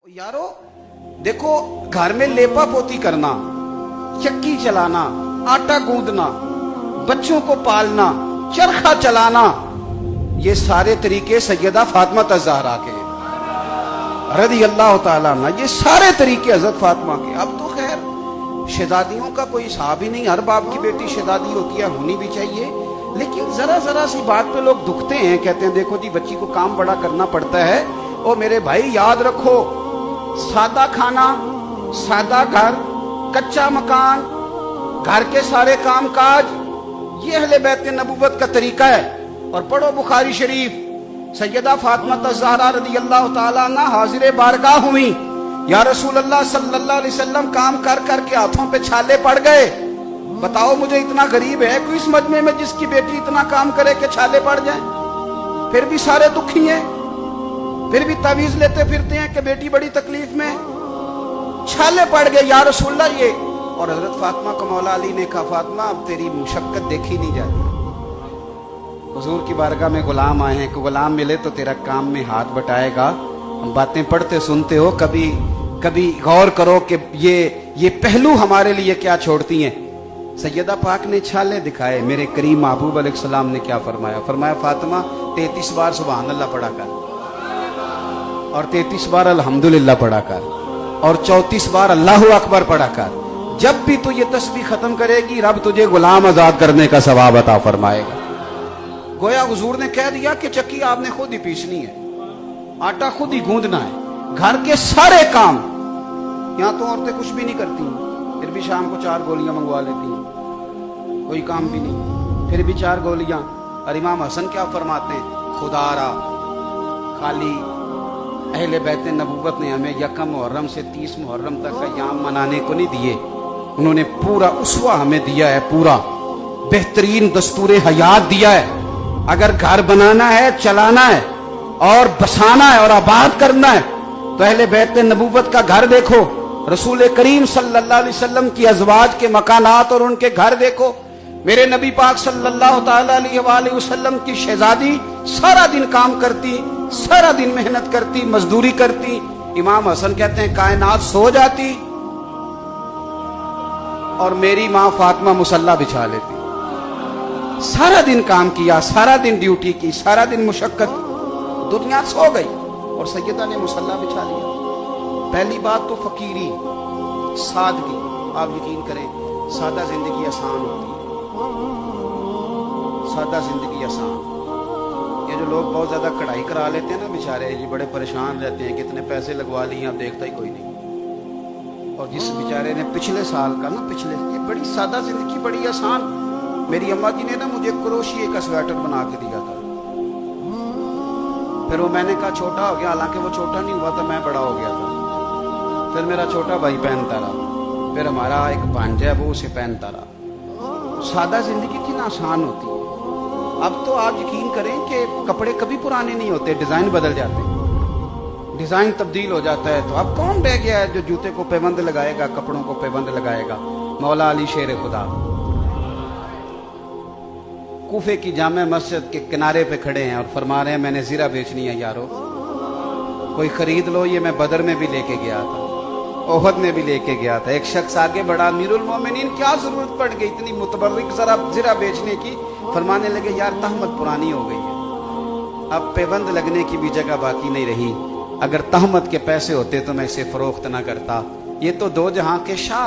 यारो देखो, घर में लेपा पोती करना, चक्की चलाना, आटा गूंदना, बच्चों को पालना, चरखा चलाना, ये सारे तरीके सैयदा फातिमा ज़हरा के रज़ी अल्लाह ताला अन्हा, ये सारे तरीके हज़रत फातिमा के। अब तो खैर शहजादियों का कोई हिसाब ही नहीं, हर बाप की बेटी शहजादी होती है, होनी भी चाहिए। लेकिन जरा जरा सी बात पे लोग दुखते हैं, कहते हैं देखो जी बच्ची को काम बड़ा करना पड़ता है। और मेरे भाई याद रखो, सादा खाना, सादा घर, कच्चा मकान, घर के सारे काम काज, ये अहले बैत नबूवत का तरीका है। और पढ़ो बुखारी शरीफ, सैयदा फातिमा ज़हरा रज़ी अल्लाह ताला अन्हा हाजिर बारगाह हुई, या रसूल अल्लाह सल्लल्लाहु अलैहि वसल्लम काम कर कर के हाथों पे छाले पड़ गए। बताओ मुझे, इतना गरीब है कोई इस मजमे में जिसकी बेटी इतना काम करे कि छाले पड़ जाए? फिर भी सारे दुखी हैं, फिर भी तावीज लेते फिरते हैं कि बेटी बड़ी तकलीफ में, छाले पड़ गए या रसूलल्लाह ये। और हजरत फातिमा को मौला अली ने कहा, फातिमा अब तेरी मुशक्कत देखी नहीं जाती। हुजूर की बारगाह में गुलाम आए हैं, कि गुलाम मिले तो तेरा काम में हाथ बटाएगा। हम बातें पढ़ते सुनते हो, कभी कभी गौर करो कि ये पहलू हमारे लिए क्या छोड़ती हैं। सैयदा पाक ने छाले दिखाए, मेरे करीम महबूब अलैहिस्सलाम ने क्या फरमाया? फरमाया फातिमा 33 बार सुभान अल्लाह पढ़ा कर, और 33 बार अल्हम्दुलिल्लाह पढ़ा कर, और 34 बार अल्लाहु अकबर पढ़ा कर। जब भी तू ये तस्बीह खत्म करेगी, रब तुझे गुलाम आजाद करने का सवाब अता फरमाएगा। गोया हुजूर ने कह दिया कि चक्की आपने खुद ही पीसनी है, आटा खुद ही गूंदना है, घर के सारे काम। यहाँ तो औरतें कुछ भी नहीं करती, फिर भी शाम को 4 गोलियां मंगवा लेती हैं, कोई काम भी नहीं, फिर भी 4 गोलियां। और इमाम हसन क्या फरमाते हैं? खुदारा खाली अहले बैत नबूवत ने हमें यकम मुहर्रम से 30 मुहर्रम तक का याम मनाने को नहीं दिए, उन्होंने पूरा उसवा हमें दिया है, पूरा बेहतरीन दस्तूर हयात दिया है। अगर घर बनाना है, चलाना है, और बसाना है, और आबाद करना है, तो अहले बैत नबूवत का घर देखो, रसूल करीम सल्लल्लाहु अलैहि वसल्लम की अज़वाज के मकानात और उनके घर देखो। मेरे नबी पाक सल्लल्लाहु ताला अलैहि वसल्लम की शहजादी सारा दिन काम करती, सारा दिन मेहनत करती, मजदूरी करती। इमाम हसन कहते हैं कायनात सो जाती और मेरी माँ फातिमा मुसल्ला बिछा लेती। सारा दिन काम किया, सारा दिन ड्यूटी की, सारा दिन मुशक्कत, दुनिया सो गई और सैयदा ने मुसल्ला बिछा लिया। पहली बात तो फकीरी, सादगी। आप यकीन करें, सादा जिंदगी आसान होती है, सादा जिंदगी आसान। ये जो लोग बहुत ज्यादा कढ़ाई करा लेते हैं ना बेचारे, ये बड़े परेशान रहते हैं, कितने पैसे लगवा लिए, आप देखता ही कोई नहीं। और जिस बेचारे ने पिछले साल का ना, ये बड़ी सादा जिंदगी, बड़ी आसान। मेरी अम्मा जी ने ना मुझे क्रोशिये का स्वेटर बना के दिया था, फिर वो मैंने कहा छोटा हो गया, हालांकि वो छोटा नहीं हुआ था, मैं बड़ा हो गया था। फिर मेरा छोटा भाई पहनता रहा, फिर हमारा एक भांजा है वो उसे पहनता रहा। सादा जिंदगी कितनी आसान होती है। अब तो आप यकीन करें कि कपड़े कभी पुराने नहीं होते, डिजाइन बदल जाते हैं, डिजाइन तब्दील हो जाता है। तो अब कौन रह गया है जो जूते को पैबंद लगाएगा, कपड़ों को पैबंद लगाएगा? मौला अली शेर खुदा कूफे की जामे मस्जिद के किनारे पे खड़े हैं और फरमा रहे हैं मैंने जीरा बेचनी है यारो, कोई खरीद लो। ये मैं बदर में भी लेके गया था, ओहद में भी लेके गया था। एक शख्स आगे बढ़ा, अमीरुल मोमिनीन क्या जरूरत पड़ गई इतनी मुतबर्रिक जरा जीरा बेचने की? फरमाने लगे यार तहमत पुरानी हो गई है, अब पैबंद लगने की भी जगह बाकी नहीं रही। अगर तहमत के पैसे होते तो मैं इसे फरोख्त ना करता। ये तो दो जहां के शाह